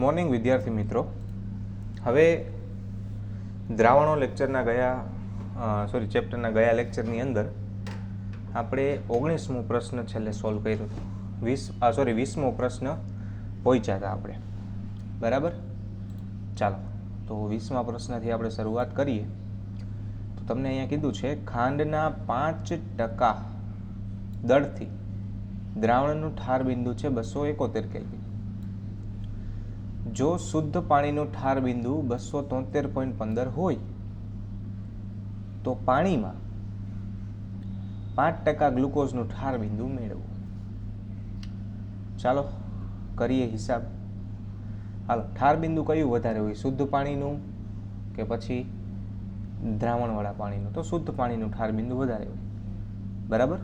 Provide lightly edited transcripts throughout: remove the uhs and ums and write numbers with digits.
Morning વિદ્યાર્થી મિત્રો. હવે દ્રાવણો લેક્ચરના ચેપ્ટરના ગયા લેક્ચરની અંદર આપણે 19મો પ્રશ્ન છેલ્લે સોલ્વ કર્યો હતો. 20મો પ્રશ્ન પહોંચ્યા હતા આપણે, બરાબર. ચાલો તો 20મા પ્રશ્નથી આપણે શરૂઆત કરીએ. તો તમને અહીંયા કીધું છે ખાંડના 5% દળથી દ્રાવણનું ઠાર બિંદુ છે 271 કેલ્વિન. જો શુદ્ધ પાણીનું ઠાર બિંદુ 273.15 હોય તો પાણીમાં 5% ગ્લુકોઝનું ઠાર બિંદુ મેળવો. ચાલો કરીએ હિસાબ. હાલો, ઠાર બિંદુ કયું વધારે હોય, શુદ્ધ પાણીનું કે પછી દ્રાવણવાળા પાણીનું? તો શુદ્ધ પાણીનું ઠાર બિંદુ વધારે હોય, બરાબર.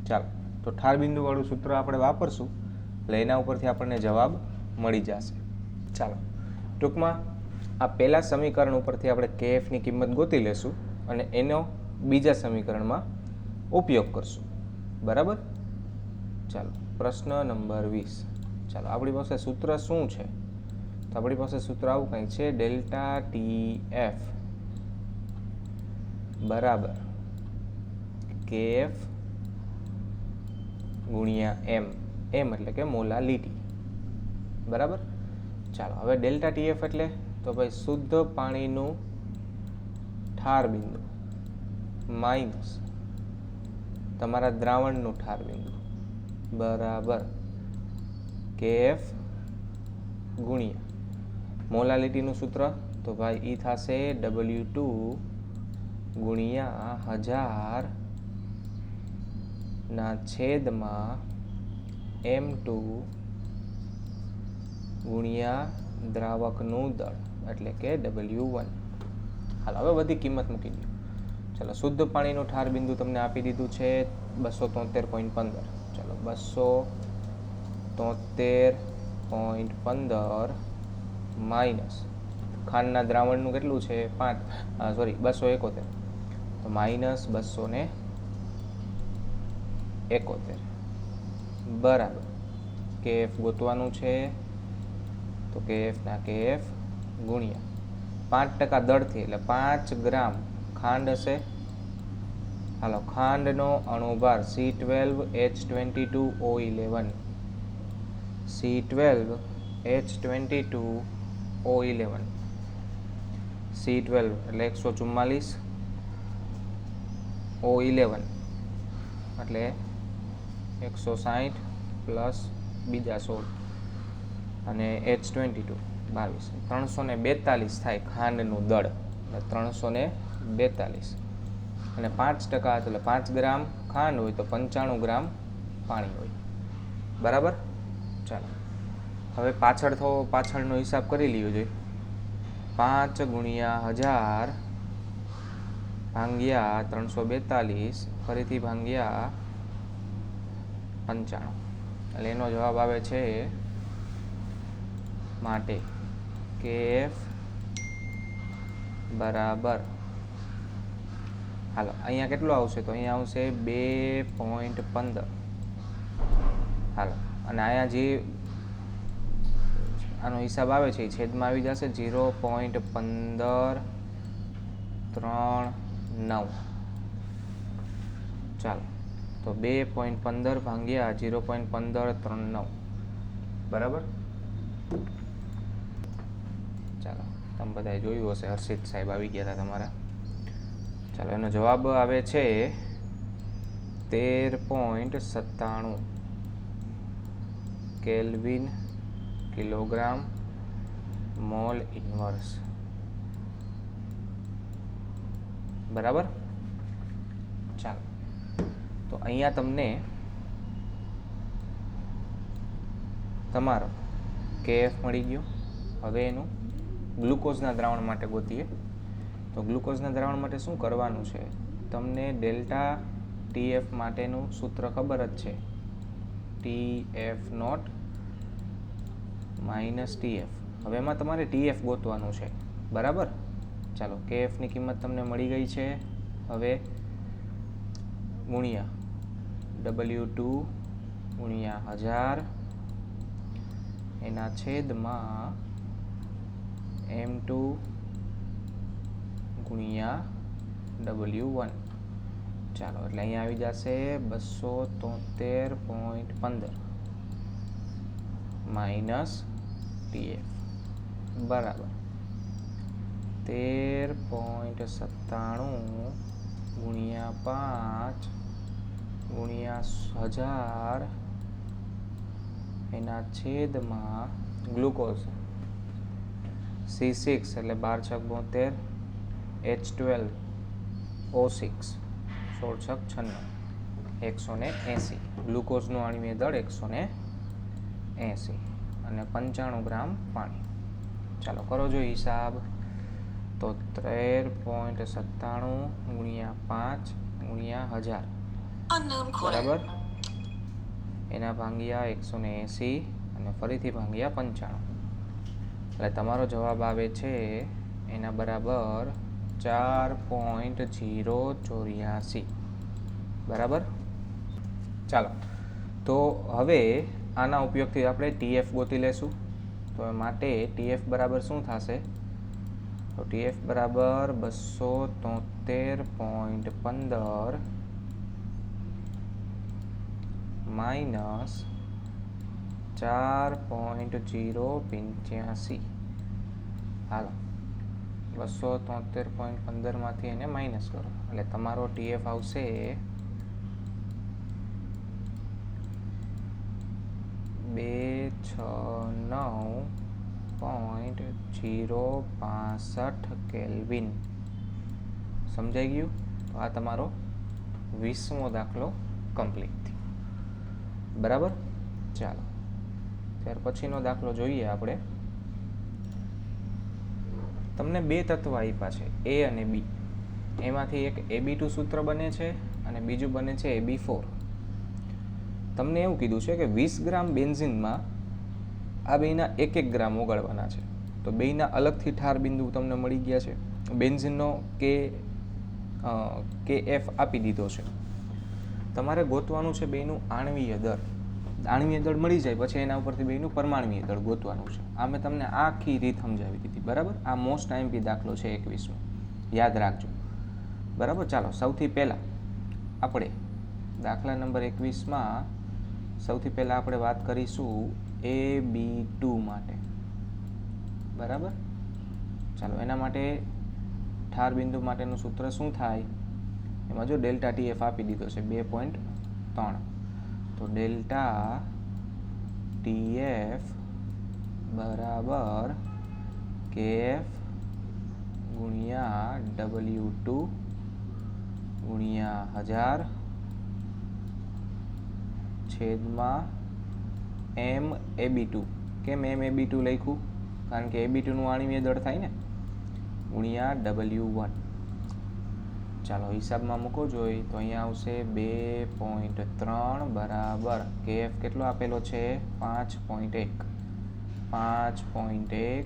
ચાલો તો ઠાર બિંદુવાળું સૂત્ર આપણે વાપરશું એટલે એના ઉપરથી આપણને જવાબ મળી જશે. ચાલો ટૂંકમાં આ પહેલા સમીકરણ ઉપરથી આપણે કેએફની કિંમત ગોતી લેશું અને એનો બીજા સમીકરણમાં ઉપયોગ કરશું, બરાબર. ચાલો પ્રશ્ન નંબર 20. ચાલો આપણી પાસે સૂત્ર શું છે? તો આપણી પાસે સૂત્ર આવું કંઈક છે, ડેલ્ટા ટીએફ બરાબર કેએફ ગુણ્યા એમ. એમ એટલે કે મોલાલિટી, બરાબર. ચાલો હવે ડેલ્ટા ટીએફ એટલે તો ભાઈ શુદ્ધ પાણીનું ઠાર બિંદુ માઇનસ તમારા દ્રાવણનું ઠાર બિંદુ બરાબર કેએફ ગુણ્યા મોલાલિટીનું સૂત્ર તો ભાઈ એ થશે W2 ગુણ્યા 1000 ના છેદમાં M2 ગુણ્યા દ્રાવકનું દળ એટલે કે W1. હાલ હવે બધી કિંમત મૂકી દો. ચાલો શુદ્ધ પાણીનું ઠાર બિંદુ તમને આપી દીધું છે 273.15. ચાલો 273.15 માઇનસ ખાંડના દ્રાવણનું કેટલું છે 271, તો માઇનસ 271 બરાબર કેએફ ગોતવાનું છે. તો કેએફના કેએફ ગુણ્યા 5% દળથી એટલે 5 ગ્રામ ખાંડ હશે. હાલો, ખાંડનો અણુભાર C12H22O11 C12H22O11 C12 એટલે 144, O11 એટલે 160 પ્લસ બીજા 16 અને H22 22, 342 થાય ખાંડનું દળ એટલે 342 અને 5% એટલે 5 ગ્રામ ખાંડ હોય તો 95 ગ્રામ પાણી હોય, બરાબર. ચાલો હવે પાછળનો હિસાબ કરી લીધો જોઈએ. 5 ગુણ્યા 1000 ભાંગ્યા 342 ફરીથી ભાંગ્યા 95 એટલે એનો જવાબ આવે છે માટે કેએફ બરાબર. હાલો અહીંયા કેટલું આવશે? તો અહીંયા આવશે 2.15. હાલો અને અહીંયા જે આનો હિસાબ આવે છે એ છેદમાં આવી જશે 0.1539. ચાલો તો 2.15 ભાંગ્યા 0.1539 બરાબર. ચાલો તમે બધાએ જોયું હશે, હર્ષિત સાહેબ આવી ગયા હતા તમારા. ચાલો એનો જવાબ આવે છે 13.97 કેલ્વિન કિલોગ્રામ મોલ ઇન્વર્સ, બરાબર. ચાલો તો અહીંયા તમને તમારો કેએફ મળી ગયો. હવે એનું ગ્લુકોઝના દ્રાવણ માટે ગોતીએ. તો ગ્લુકોઝના દ્રાવણ માટે શું કરવાનું છે? તમને ડેલ્ટા ટીએફ માટેનું સૂત્ર ખબર જ છે, TF નોટ માઇનસ TF. હવે એમાં તમારે TF ગોતવાનું છે, બરાબર. ચાલો કેએફની કિંમત તમને મળી ગઈ છે. હવે ગુણ્યા W2 ગુણ્યા 1000 એના છેદમાં M2 ગુણ્યા W1. ચાલો એટલે અહીંયા આવી જશે 273.15 માઇનસ TF બરાબર 13.97 ગુણ્યા 5 ગુણ્યા 1000 એના છેદમાં ગ્લુકોઝ C6 એટલે 12 H12 O6 16 180 ગ્લુકોઝનું આણ્વીય દળ 180 અને 95 ગ્રામ પાણી. ચાલો કરો જો હિસાબ. તો 13.97 ગુણ્યા 5 ગુણ્યા 1000 બરાબર એના ભાંગ્યા 180 અને ફરીથી ભાંગ્યા 95 એટલે તમારો જવાબ આવે છે એના બરાબર 4.084 બરાબર. ચાલો તો હવે આના ઉપયોગથી આપણે TF ગોતી લેશું. તો એ માટે TF બરાબર શું થશે? તો TF બરાબર 273.15 માઇનસ 4.085. હાલો 273.15 માંથી એને માઇનસ કરો એટલે તમારો TF આવશે 269.065 કેલ્વિન. સમજાઈ ગયું? તો આ તમારો 20મો દાખલો કમ્પ્લીટ થયો બરાબર. ચાલો ત્યાર પછીનો દાખલો જોઈએ આપણે. તમને બે તત્વ આપ્યા છે A અને B. એમાંથી એક AB2 સૂત્ર બને છે અને બીજું બને છે AB4. તમને એવું કીધું છે કે 20 ગ્રામ બેન્ઝીનમાં આ બેના 1 ગ્રામ ઓગાળવાના છે. તો બેના અલગથી ઠાર બિંદુ તમને મળી ગયા છે. બેન્ઝીનનો KF આપી દીધો છે. તમારે ગોતવાનું છે બેનું આણ્વીય દળ. આણ્વીય દળ મળી જાય પછી એના ઉપરથી બેનું પરમાણ્વીય દળ ગોતવાનું છે. આ મેં તમને આખી રીત સમજાવી દીધી બરાબર. આ મોસ્ટ આઈએમપી દાખલો છે 21નો, યાદ રાખજો બરાબર. ચાલો સૌથી પહેલાં આપણે દાખલા નંબર 21માં સૌથી પહેલાં આપણે વાત કરીશું AB2 માટે બરાબર. ચાલો એના માટે ઠાર બિંદુ માટેનું સૂત્ર શું થાય? એમાં જો ડેલ્ટા TF આપી દીધો છે 2.3. તો ડેલ્ટા TF બરાબર KF ગુણ્યા W2 ગુણ્યા 1000 છેદમાં MAB2. કેમ MAB2 લખ્યું? કારણ કે AB2 નું આણ્વીય દળ થાય ને, ગુણ્યા W1. ચાલો હિસાબમાં મૂકો જોઈએ તો અહીંયા આવશે 2.3 બરાબર KF કેટલો આપેલો છે? 5.1. 5.1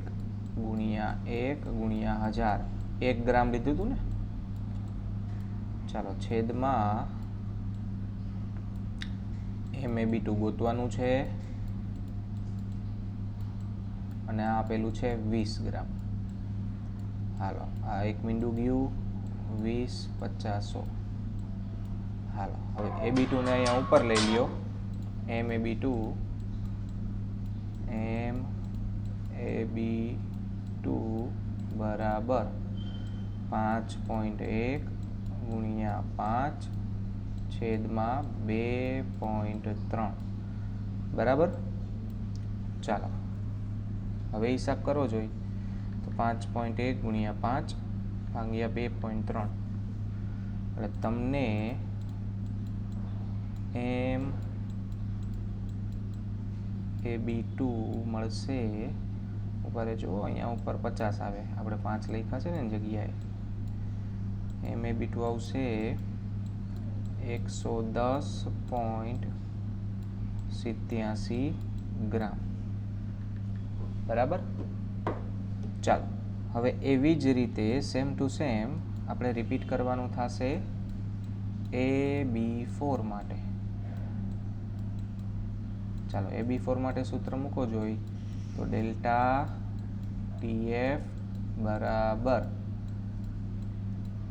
ગુણ્યા 1 ગુણ્યા 1000 1 ગ્રામ લીધું હતું ને. ચાલો છેદમાં MAB2 ગોતવાનું છે અને આ આપેલું છે 20 ગ્રામ. હાલો આ એક મીંડું ગયું 20 50. હાલો હવે AB2 ને અહીંયા ઉપર લઈ લ્યો. MAB2 બરાબર 5.1 ગુણ્યા 5 છેદમાં 2.3 બરાબર. ચાલો હવે હિસાબ કરો જોઈએ તો 5.1 ગુણ્યા 5 ભાગ્યા 2.3 એટલે તમને MAB2 મળશે. ઉપર જો અહીંયા ઉપર 50 આવે, આપણે 5 લખ્યા છે ને જગ્યાએ. MAB2 આવશે 110.87 ગ્રામ બરાબર. ચાલો હવે એવી જ રીતે સેમ ટુ સેમ આપણે રિપીટ કરવાનું થશે AB4 માટે. ચાલો AB4 માટે સૂત્ર મૂકો જોઈએ તો ડેલ્ટા TF બરાબર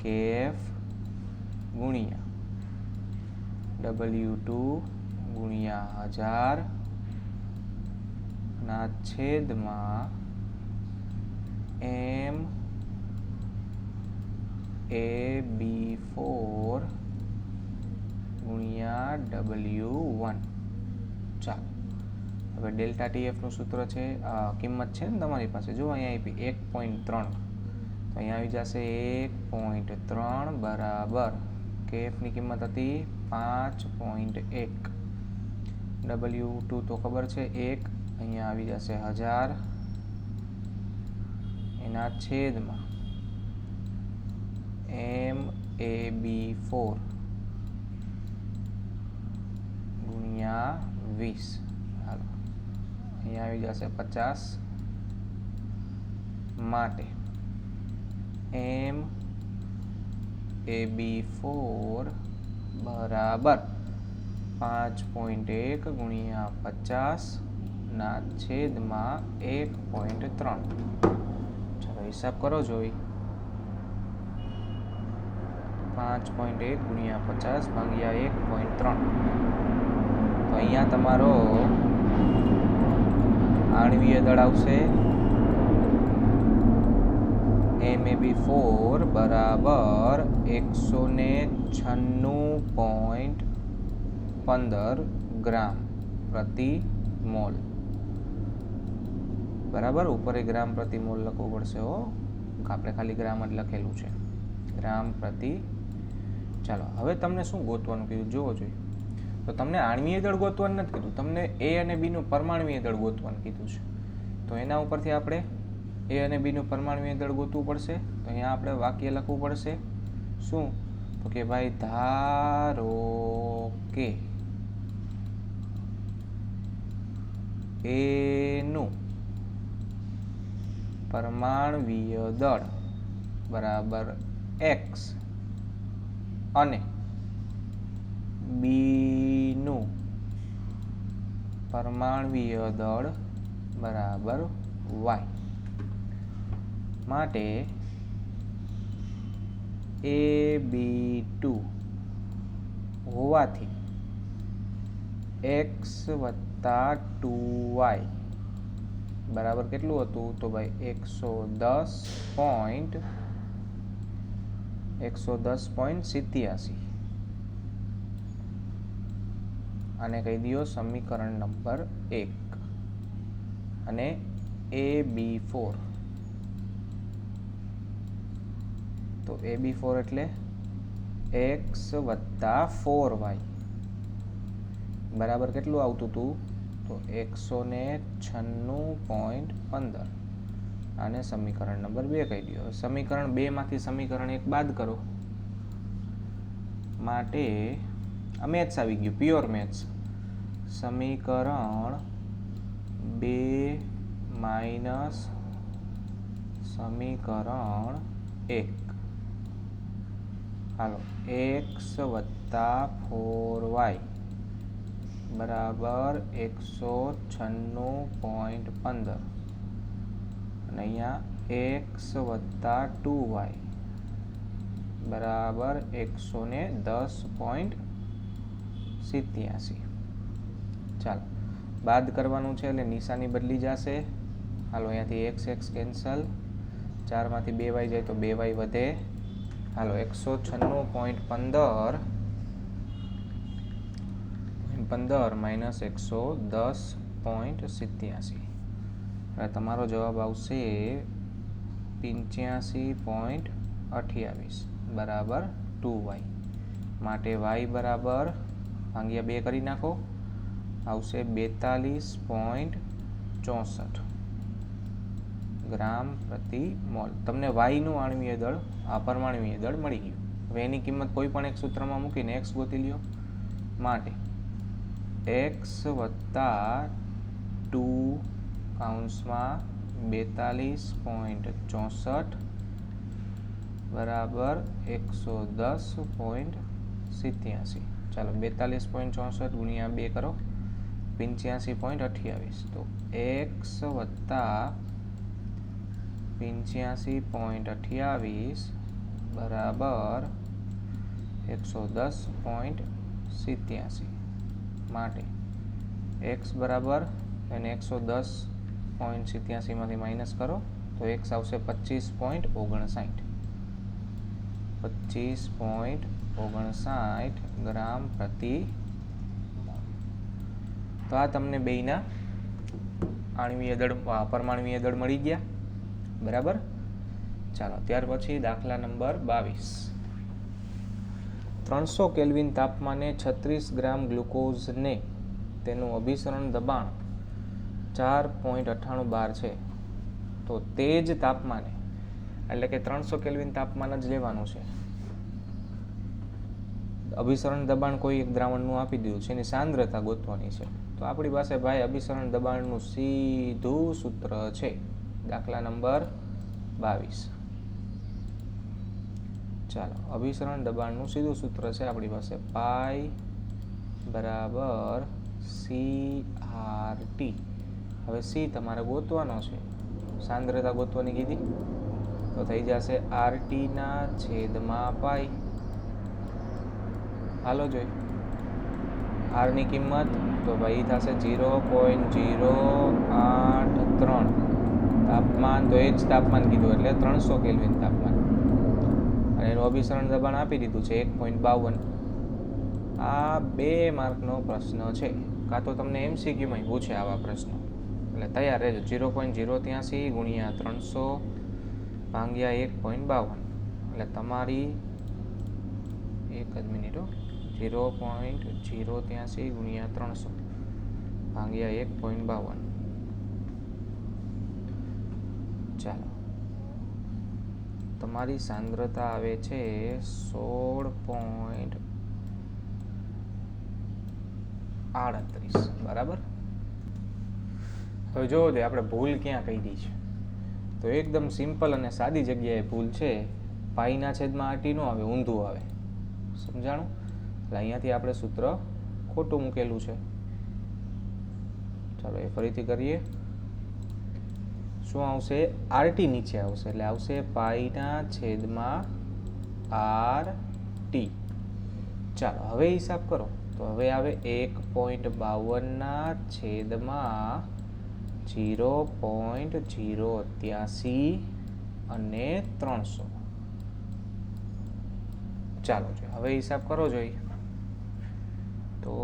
kf ગુણ્યા W2 ગુણ્યા 1000 ના છેદમાં MAB4 ગુણ્યા W1. ચાલો હવે ડેલ્ટા TF નું સૂત્ર છે, કિંમત છે ને તમારી પાસે, જો અહીંયા આપી 1.3, તો અહીંયા આવી જશે 1.3 બરાબર KF ની કિંમત હતી 5.1, W2 તો ખબર છે 1, અહીંયા આવી જશે 1000 એના છેદમાં MAB4 ગુણ્યા 20. હાલો અહીંયા આવી જશે 50 માટે MAB4 બરાબર 5.1 ગુણ્યા 50 ના છેદમાં 1.3. ચાલો હિસાબ કરો જોઈ, 5.1 ગુણ્યા 50 ભાગ્યા 1.3. તો અહીંયા તમારો આણવીય દળ આવશે MAB4 બરાબર 196.15 ગ્રામ પ્રતિ મોલ. બરાબર, ઉપર ગ્રામ પ્રતિ મોલ લખવું પડશે હો, આપણે ખાલી ગ્રામ જ લખેલું છે, ગ્રામ પ્રતિ. ચાલો હવે તમને શું ગોતવાનું કીધું જોવો જોઈએ, તો તમને આણવીય દળ ગોતવાનું નથી કીધું, તમને A અને B નું પરમાણવીય દળ ગોતવાનું કીધું છે. તો એના ઉપરથી આપણે A અને B નું પરમાણવીય દળ ગોતવું પડશે. તો અહીંયા આપણે વાક્ય લખવું પડશે શું, તો કે ભાઈ ધારો કે A નું પરમાણવીય દળ બરાબર x અને B નું પરમાણવીય દળ બરાબર y માટે AB2 હોવાથી x વત્તા 2y બરાબર કેટલું હતું, તો ભાઈ 110.87. આને કહી દો સમીકરણ નંબર 1. અને AB4, તો AB4 એટલે x વત્તા 4y બરાબર કેટલું આવતું હતું, તો 196.15. આને સમીકરણ નંબર 2 કહી દો. સમીકરણ 2 માંથી સમીકરણ 1 બાદ કરો માટે આ મેથ્સ આવી ગયું, પ્યોર મેથ્સ. સમીકરણ 2 માઇનસ સમીકરણ 1, હાલો x વત્તા 4y બરાબર 196.15 અને અહીંયા x વત્તા 2y બરાબર 110.87. ચાલો બાદ કરવાનું છે એટલે નિશાની બદલી જશે. હાલો અહીંયાથી x કેન્સલ, 4 માંથી 2y જાય તો 2y વધે. હાલો 196.15 માઇનસ 110.87. હવે તમારો જવાબ આવશે 85.28 બરાબર 2y માટે y બરાબર ભાગ્યા 2 કરી નાખો, આવશે 42.64 ગ્રામ પ્રતિ મોલ. તમને y નું આણવીય દળ પરમાણવીય દળ મળી ગયું. હવે એની કિંમત કોઈ પણ એક સૂત્રમાં મૂકીને x ગોતી લ્યો માટે x વત્તા 2 કૌંસમાં 42.64 બરાબર 110.87. ચાલો 42.64 ગુણ્યા 2 કરો, 85.28. તો x વત્તા 85.28 બરાબર 110.87 માટે x બરાબર એને 110.87 માંથી માઇનસ કરો તો x આવશે 25.59 ગ્રામ પ્રતિ મોલ. તો આ તમને બેયના આણ્વીય દળ પરમાણ્વીય દળ મળી ગયા બરાબર. ચાલો ત્યાર પછી દાખલા નંબર 22. 300 કેલ્વિન તાપમાને 36 ગ્રામ ગ્લુકોઝને તેનું અભિસરણ દબાણ 4.98 બાર છે. તો તે જ તાપમાને એટલે કે 300 કેલ્વિન તાપમાન જ લેવાનું છે. અભિસરણ દબાણ કોઈ એક દ્રાવણનું આપી દીધું છે, એની સાંદ્રતા ગોતવાની છે. તો આપણી પાસે ભાઈ અભિસરણ દબાણનું સીધું સૂત્ર છે. દાખલા નંબર 22. ચાલો અભિસરણ દબાણનું સીધું સૂત્ર છે આપણી પાસે પાઈ બરાબર CRT. હવે C તમારે ગોતવાનો છે, સાંદ્રતા ગોતવાની કીધી તો થઈ જશે RT ના છેદમાં પાઈ. હાલો જોઈ R ની કિંમત તો ભાઈ થશે 0.083. તાપમાન તો એ જ તાપમાન કીધું એટલે 300 કેલ્વિન તાપમાન અને એનું અભિસરણ દબાણ આપી દીધું છે 1.52. આ 2 માર્કનો પ્રશ્ન છે, કાં તો તમને MCQમાં પૂછે આવા પ્રશ્નો, એટલે તૈયાર રહેજો. 0.083 ગુણ્યા 300 ભાગ્યા 1.52 એટલે તમારી એક જ મિનિટ 0.083 ગુણ્યા 300 ભાગ્યા 1.52. ચાલો તમારી સાંદ્રતા આવે છે 16.38 બરાબર. હવે જોવો જોઈએ આપણે ભૂલ ક્યાં કરી છે. તો એકદમ સિમ્પલ અને સાદી જગ્યાએ ભૂલ છે. પાઈના છેદમાં આટી નો આવે, ઊંધું આવે. સમજાણું? એટલે અહીંયાથી આપણે સૂત્ર ખોટું મૂકેલું છે. ચાલો એ ફરીથી કરીએ. શું આવશે? RT નીચે આવશે એટલે આવશે પાઈના છેદમાં RT. ચાલો હવે હિસાબ કરો તો હવે આવે 1.52 ના છેદમાં 0.083 અને 300. ચાલો હવે હિસાબ કરો જોઈએ તો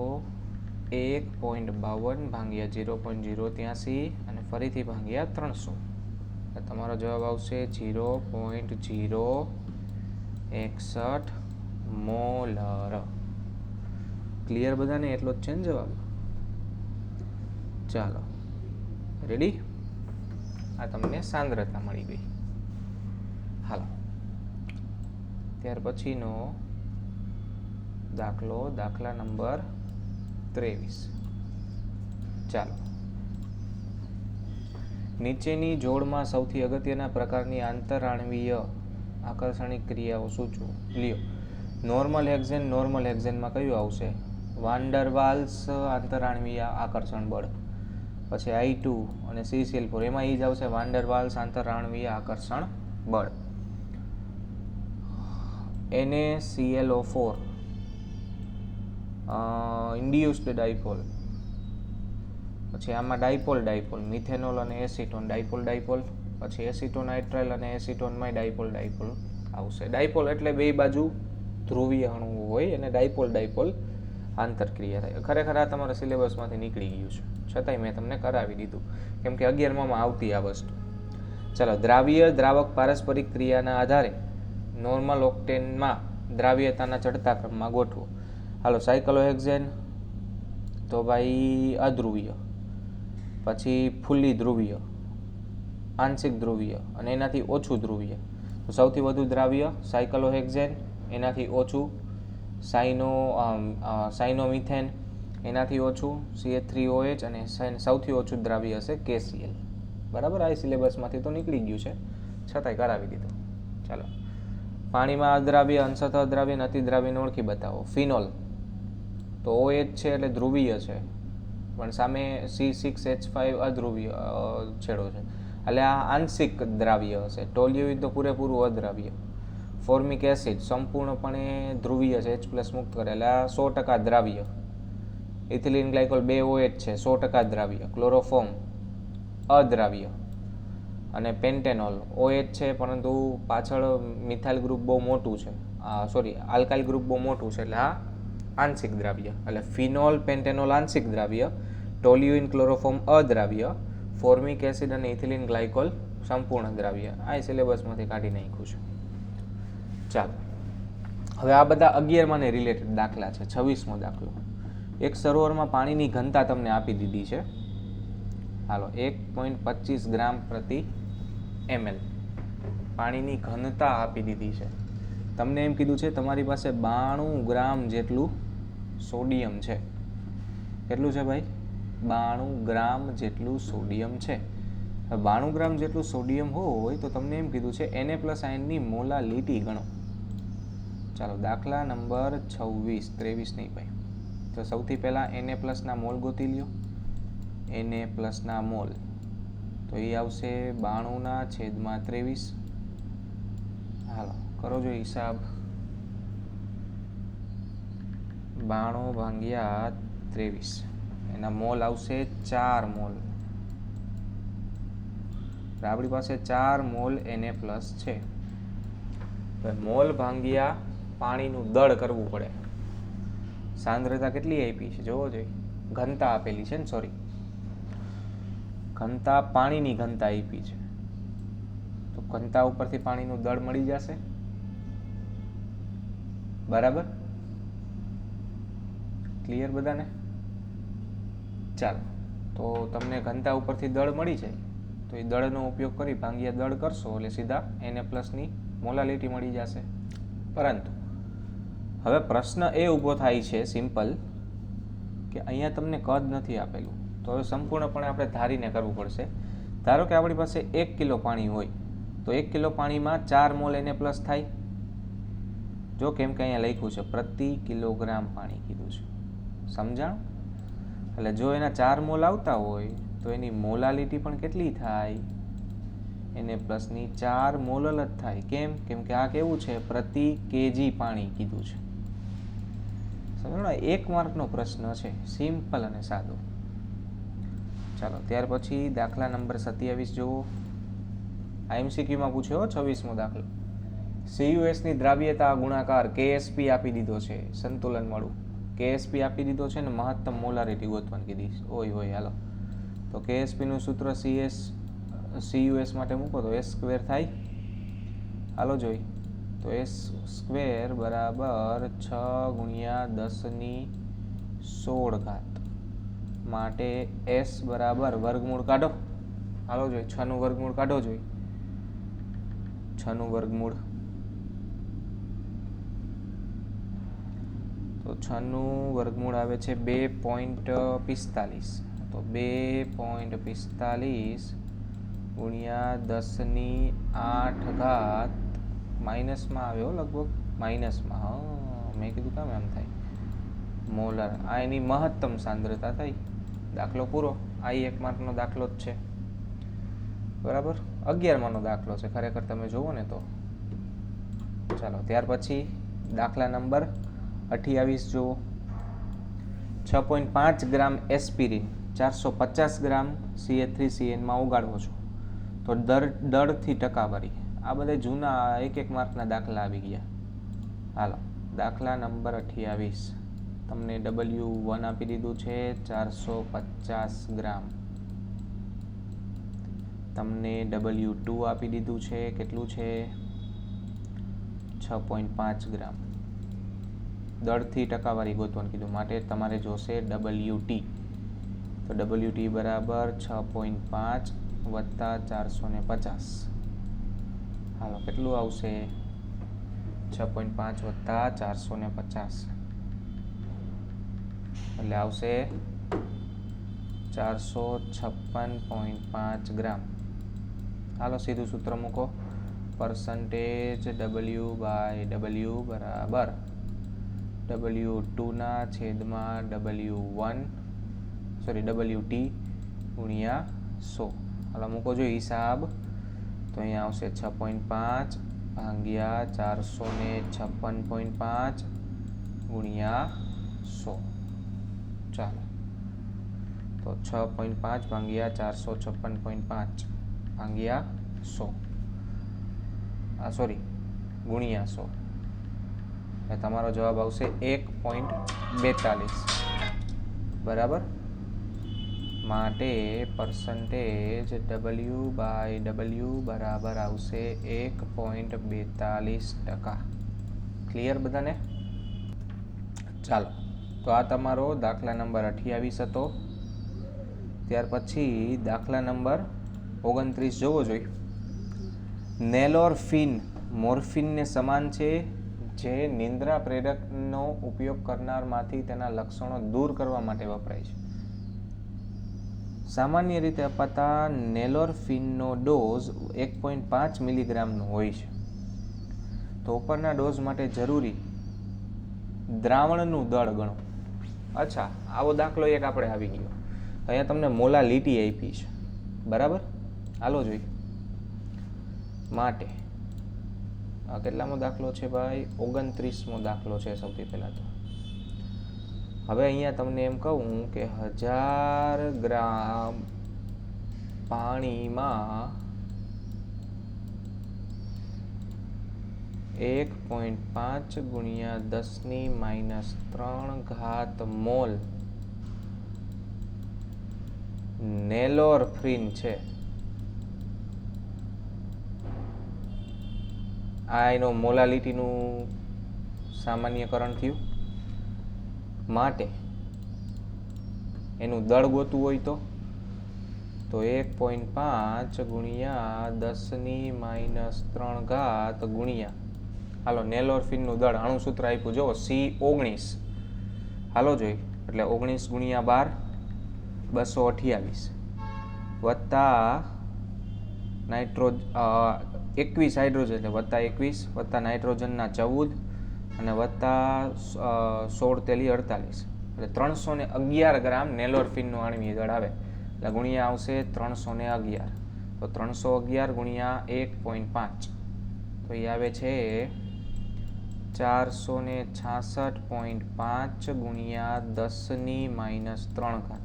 1.52 ભાગ્યા 0.083 અને ફરીથી ભાગ્યા 300 એટલે તમારો જવાબ આવશે 0.061 મોલર. ક્લિયર બધાને? એટલો જ છે ને જવાબ? ચાલો રેડી? આ તમને સાંદ્રતા મળી ગઈ. હાલો ત્યાર પછીનો દાખલો, દાખલા નંબર 23. ચાલો નીચેની જોડમાં સૌથી અગત્યના પ્રકારની આંતરાણવીય આકર્ષણિક ક્રિયાઓ સૂચવો. લ્યો નોર્મલ હેક્ઝેનમાં કયું આવશે? વાન ડર વાલ્સ આંતરાણવીય આકર્ષણ બળ. પછી I2 અને CCl4 એમાં એ જ આવશે વાન ડર વાલ્સ આંતરાણવીય આકર્ષણ બળ. NaClO4 induced dipole. પછી આમાં ડાયપોલ મિથેનોલ અને એસિટોન ડાયપોલ. પછી એસિટોનાઇટ્રાઇલ અને એસિટોનમાં ડાયપોલ આવશે. ડાયપોલ એટલે બે બાજુ ધ્રુવીય અણુઓ હોય અને ડાયપોલ આંતરક્રિયા થાય. ખરેખર આ તમારા સિલેબસમાંથી નીકળી ગયું છે, છતાંય મેં તમને કરાવી દીધું કેમ કે 11માં આવતી આ વસ્તુ. ચાલો દ્રાવ્ય દ્રાવક પારસ્પરિક ક્રિયાના આધારે નોર્મલ ઓક્ટેનમાં દ્રાવ્યતાના ચડતા ક્રમમાં ગોઠવો. હાલો સાયક્લોહેક્ઝેન તો ભાઈ અધ્રુવીય, પછી ફૂલી ધ્રુવીય, આંશિક ધ્રુવીય અને એનાથી ઓછું ધ્રુવીય. તો સૌથી વધુ દ્રાવ્ય સાયક્લોહેક્ઝેન, એનાથી ઓછું સાયનોમિથેન, એનાથી ઓછું CH3OH અને સૌથી ઓછું દ્રાવ્ય હશે KCl. બરાબર? આ સિલેબસમાંથી તો નીકળી ગયું છે, છતાંય કરાવી દીધું. ચાલો પાણીમાં અદ્રાવ્ય, અંશતઃ દ્રાવ્ય અને અતિદ્રાવ્યને ઓળખી બતાવો. ફિનોલ તો OH છે એટલે ધ્રુવીય છે, પણ સામે C6H5 અધ્રુવીય છેડો છે. એટલે આ આંશિક દ્રાવ્ય હશે. ટોલ્યુઇન તો પૂરેપૂરું અદ્રાવ્ય. ફોર્મિક એસિડ સંપૂર્ણપણે ધ્રુવીય છે, H+ મુક્ત કરે એટલે આ 100% દ્રાવ્ય. ઇથિલિન ગ્લાયકોલ 2 OH છે, 100% દ્રાવ્ય. ક્લોરોફોર્મ અદ્રાવ્ય. અને પેન્ટેનોલ OH છે પરંતુ પાછળ મિથાઇલ ગ્રુપ બહુ મોટું છે, આલ્કાઇલ ગ્રુપ બહુ મોટું છે એટલે આ આંશિક દ્રાવ્ય. એટલે ફિનોલ પેન્ટેનોલ આંશિક દ્રાવ્ય, ટોલ્યુઇન ક્લોરોફોર્મ અદ્રાવ્ય, ફોર્મિક એસિડ અને ઇથિલિન ગ્લાયકોલ સંપૂર્ણ દ્રાવ્ય. આ સિલેબસમાંથી કાઢી નાખ્યું છે. ચાલો, હવે આ બધા 11માં ને રિલેટેડ દાખલા છે. 26મો દાખલો, એક સરોવરમાં પાણીની ઘનતા તમને આપી દીધી છે. હાલો, 1.25 ગ્રામ પ્રતિ ml પાણીની ઘનતા આપી દીધી છે. તમને એમ કીધું છે તમારી પાસે 92 ગ્રામ જેટલું સોડિયમ છે. કેટલું છે ભાઈ? 92 ગ્રામ જેટલું સોડિયમ છે. 92 ગ્રામ જેટલું સોડિયમ હોય તો તમને એમ કીધું છે Na+ આયનની મોલાલિટી ગણો. ચાલો, દાખલા નંબર 26, 23 નહીં ભાઈ. તો સૌથી પહેલાં Na+ ના મોલ ગોતી લ્યો. Na+ ના મોલ તો એ આવશે 92/23. હાલો, કરો જો હિસાબ. 92/23 એના મોલ આવશે 4 મોલ. આપણી પાસે 4 મોલ Na+ છે. મોલ ભાંગ્યા પાણીનું દળ કરવું પડે. સાંદ્રતા કેટલી આપી છે જોવો જોઈએ. ઘનતા આપેલી છે ને, સોરી, ઘનતા, પાણીની ઘનતા આપી છે. તો ઘનતા ઉપરથી પાણીનું દળ મળી જશે. બરાબર? ક્લિયર બધાને? ચાલો, તો તમને ઘનતા ઉપરથી દળ મળી જાય તો એ દળનો ઉપયોગ કરી ભાંગ્યા દળ કરશો એટલે સીધા Na+ ની મોલાલિટી મળી જશે. પરંતુ હવે પ્રશ્ન એ ઊભો થાય છે સિમ્પલ કે અહીંયા તમને કદ નથી આપેલું. તો હવે સંપૂર્ણપણે આપણે ધારીને કરવું પડશે. ધારો કે આપણી પાસે 1 કિલો પાણી હોય તો 1 કિલો પાણીમાં 4 મોલ Na+ થાય. જો કેમ કે અહીંયા લખ્યું છે પ્રતિ કિલોગ્રામ પાણી કીધું છે. સમજાણ? એટલે જો એના 4 મોલ આવતા હોય તો એની મોલાલિટી પણ કેટલી થાય? Na+ ની 4 મોલલ જ થાય. કેમ? કેમ કે આ કેવું છે? પ્રતિ કેજી પાણી કીધું છે. સમજો? 1 માર્કનો પ્રશ્ન છે, સિમ્પલ અને સાદો. ચાલો, ત્યાર પછી દાખલા નંબર 27 જુઓ. આ MCQમાં પૂછ્યો 26મો દાખલો. CuS ની દ્રાવ્યતા ગુણાકાર Ksp આપી દીધો છે, સંતુલન વાળું. Ksp આપી દીધો છે ને મહત્તમ મોલારિટી ગોતવાની કીધી. હોય હાલો, તો Ksp નું સૂત્ર CuS માટે મૂકો તો S² થાય. હાલો જોઈ, તો S² બરાબર 6×10⁻16 માટે S બરાબર વર્ગમૂળ કાઢો. હાલો જોઈ, 6 નું વર્ગમૂળ કાઢો જોઈ. 6 નું વર્ગમૂળ તો 6 નું વર્ગમૂળ આવે છે 2.45. તો 2.45 × 10⁸ માઇનસમાં આવ્યો લગભગ, માઇનસમાં. હા, મેં કીધું કામ એમ થાય. મોલર, આ એની મહત્તમ સાંદ્રતા થઈ. દાખલો પૂરો. આ 1 માર્કનો દાખલો જ છે. બરાબર? 11માનો દાખલો છે ખરેખર, તમે જુઓ ને તો. ચાલો, ત્યાર પછી દાખલા નંબર 28 જુઓ. 6.5 ગ્રામ એસ્પિરિન 450 ગ્રામ CH3CN માં ઓગાળવો છો તો દળથી ટકાવારી. આ બધા જૂના 1 માર્કના દાખલા આવી ગયા. હાલો, દાખલા નંબર 28. તમને W1 આપી દીધું છે 450 ગ્રામ. તમને W2 આપી દીધું છે, કેટલું છે? 6.5 ગ્રામ. દળથી ટકાવારી ગોતવાનું કીધું માટે તમારે જોશે WT. તો WT બરાબર 6.5 વત્તા 450. હાલો, કેટલું આવશે? 6.5 વત્તા 450 એટલે આવશે 456.5 ગ્રામ. હાલો, સીધું સૂત્ર મૂકો. પરસન્ટેજ W/W બરાબર W2/W1 WT × 100. હાલો મૂકો જો હિસાબ, તો અહીંયા આવશે 6.5 ભાગ્યા 456.5 ગુણ્યા 100. ચાલો તો 6.5 ભાગ્યા 456.5 ભાગ્યા 100, સોરી ગુણ્યા 100, એટલે તમારો જવાબ આવશે 1.42. બરાબર. માટે પર્સન્ટેજ W/W બરાબર આવશે 1.42%. ક્લિયર બધાને? ચાલો, તો આ તમારો દાખલા નંબર 28 હતો. ત્યાર પછી દાખલા નંબર 29 જોવો જોઈએ. નેલોરફિન મોર્ફિનને સમાન છે, જે નિંદ્રા પ્રેરકનો ઉપયોગ કરનારમાંથી તેના લક્ષણો દૂર કરવા માટે વપરાય છે. સામાન્ય રીતે અપાતા નેલોરફિનનો ડોઝ 1.5 મિલીગ્રામનો હોય છે. તો ઉપરના ડોઝ માટે જરૂરી દ્રાવણનું દળ ગણો. અચ્છા, આવો દાખલો એક આપણે આવી ગયો. અહીંયા તમને મોલાલિટી આપી છે. બરાબર, હાલો જોઈએ. માટે કેટલામો દાખલો છે ભાઈ? 29મો દાખલો છે સૌથી પહેલા તો. હવે અહીંયા તમને એમ કહું કે 1000 ગ્રામ પાણીમાં 1.5 ગુણ્યા 10⁻³ મોલ નેલોરફ્રીન છે. આ એનો મોલાલિટીનું સામાન્યકરણ થયું. માટે એનું દળ ગોતવું હોય તો 1.5 ગુણ્યા 10⁻³ ગુણ્યા, હાલો નેલોરફિનનું દળ અણુસૂત્ર આપ્યું જો C19. હાલો જોઈ, એટલે 19 ગુણ્યા 12 228 વત્તા 21 હાઇડ્રોજન, એટલે વત્તા 21 વત્તા નાઇટ્રોજનના 14 અને વત્તા 16 તેલી 48, એટલે 311 ગ્રામ નેલોરફિનનું આણ્વીય દળ આવે. એટલે ગુણ્યા આવશે 311. તો 311 ગુણ્યા 1.5, તો એ આવે છે 466.5 ગુણ્યા 10⁻³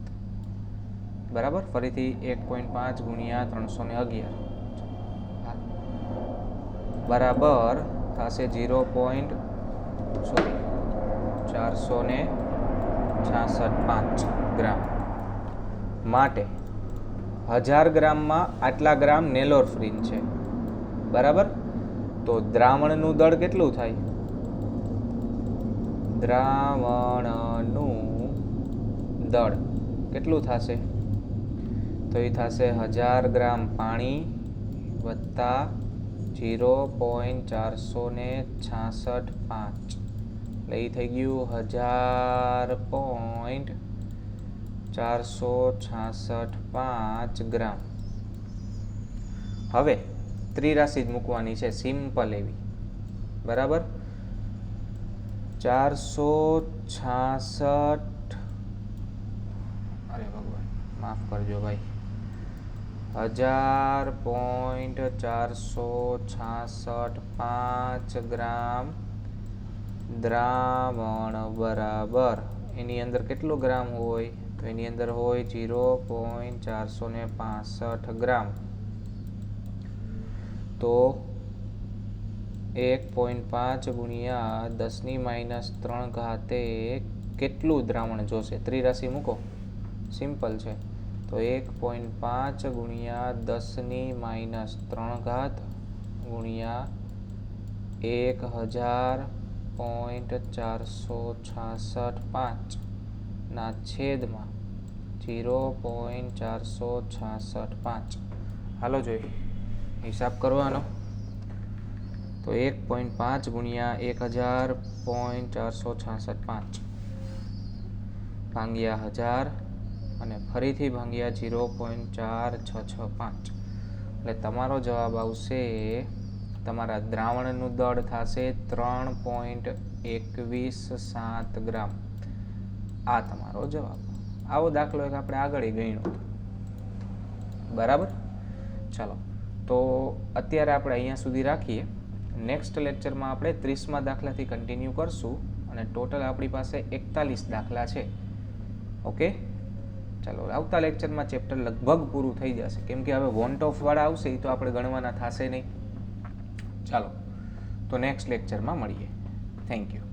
બરાબર. ફરીથી 1.5 ગુણ્યા 311 બરાબર થશે 466.5 ગ્રામ. માટે 1000 ગ્રામમાં આટલા ગ્રામ નેલોરફ્રીન છે. બરાબર. તો દ્રાવણનું દળ કેટલું થાય? દ્રાવણનું દળ કેટલું થશે? તો એ થશે 1000 ગ્રામ પાણી વત્તા 0.466.5, એટલે એ થઈ ગયું 1000.466.5 ગ્રામ. હવે ત્રિરાશિ જ મૂકવાની છે, સિમ્પલ એવી. બરાબર. 466, અરે ભગવાન માફ કરજો ભાઈ, 1000.466.5 ગ્રામ દ્રાવણ બરાબર એની અંદર કેટલો ગ્રામ હોય? તો એની અંદર હોય 0.465 ગ્રામ. તો 1.5 ગુણ્યા 10⁻³ કેટલું દ્રાવણ જોશે? ત્રિરાશિ મૂકો, સિમ્પલ છે. તો 1.5 ગુણ્યા 10⁻³ ગુણ્યા 1000.466.5 ના છેદમાં 0.465. હાલો જોઈએ, હિસાબ કરવાનો. તો 1.5 ગુણ્યા 1000.465 ભાગ્યા 1000 અને ફરીથી ભાગ્યા 0.4665, એટલે તમારો જવાબ આવશે, તમારા દ્રાવણનું દળ થશે 3.217 ગ્રામ. આ તમારો જવાબ. આવો દાખલો એક આપણે આગળ ગણ્યો. બરાબર. ચાલો, તો અત્યારે આપણે અહીંયા સુધી રાખીએ. નેક્સ્ટ લેક્ચરમાં આપણે 30મા દાખલાથી કન્ટિન્યુ કરશું અને ટોટલ આપણી પાસે 41 દાખલા છે. ઓકે, ચાલો આવતા લેક્ચરમાં ચેપ્ટર લગભગ પૂરું થઈ જશે, કેમ કે હવે વોન્ટ ઓફ વાળા આવશે એ તો આપણે ગણવાના થશે નહીં. ચાલો, તો નેક્સ્ટ લેક્ચરમાં મળીએ. Thank you.